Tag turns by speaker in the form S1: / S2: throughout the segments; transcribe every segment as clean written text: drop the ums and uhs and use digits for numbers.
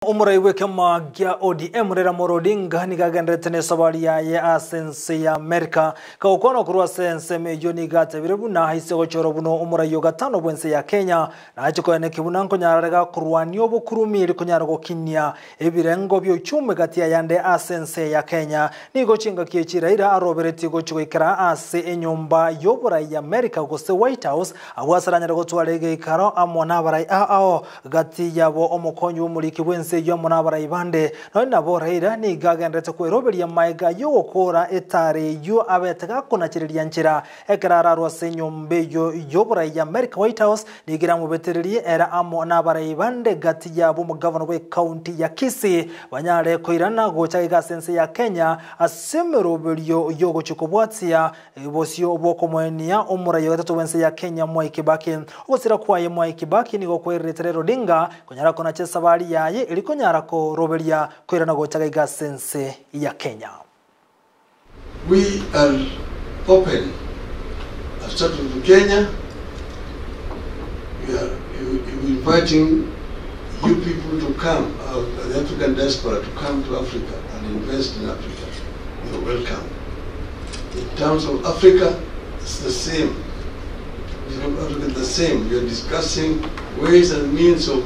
S1: Umurai wekema gya ODM rera morodinga ni gagendretene sabali ya sense ya Amerika ka ukono kurwa sense mejo ni gatebirebu na haise gochoro buno umurai yo gatano bwense ya Kenya na achiko ene kibunanko nyararega kurwani obukurumi iri kunyarago kinya ebirengo byo chume gatia yande sense ya Kenya ni gochinga kiechira ira arobereti gochiko ikara ase enyomba yoburai ya Amerika gose White House awasaranya gotwarege ikaro amona barai gati yabo omukonyo umuliki bwense yo munabara ibande nabo Raila ni gagendrete kweroberia maiga yo gukora etare yo abetega kunakiriria nchira ekarara rwase nyombe yo bura ya America White House nigira mu betereri era amo nabara ibande gati yabo mu governor we county ya Kisii banyare koirana gocha sense ya Kenya asemeroberio yo gochukubwatia bosio boko mwenia omura yo gatatu wense ya Kenya Mwai Kibaki ogosira kwaye Mwai Kibaki ni gokwereterero dinga kunyara kona chesa bali yaye iliko nyarako roberia kwirana gocha sense ya Kenya.
S2: We are open. I've started in Kenya. We are inviting you people to come, the African diaspora, to come to Africa and invest in Africa. You're welcome. In terms of Africa, it's the same. It's the same. We are discussing ways and means of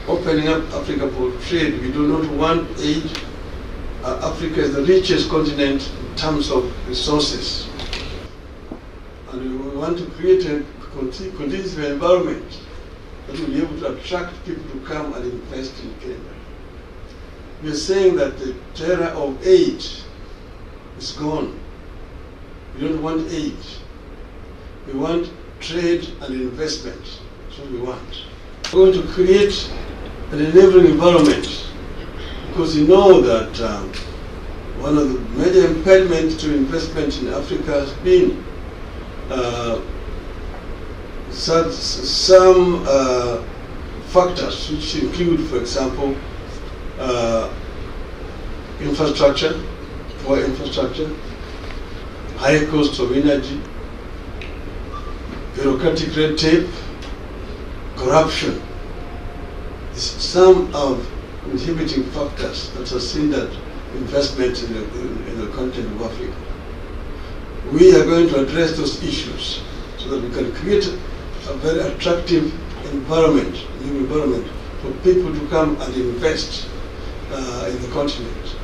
S2: opening up Africa for trade. We do not want aid. Africa is the richest continent in terms of resources. And we want to create a conducive environment that will be able to attract people to come and invest in Kenya. We are saying that the era of aid is gone. We don't want aid. We want trade and investment. That's what we want. We're going to create an enabling environment, because you know that one of the major impediments to investment in Africa has been some factors which include, for example, infrastructure, poor infrastructure, high costs of energy, bureaucratic red tape, corruption. Some of inhibiting factors that have hindered investment in the continent of Africa. We are going to address those issues so that we can create a very attractive environment, new environment for people to come and invest in the continent.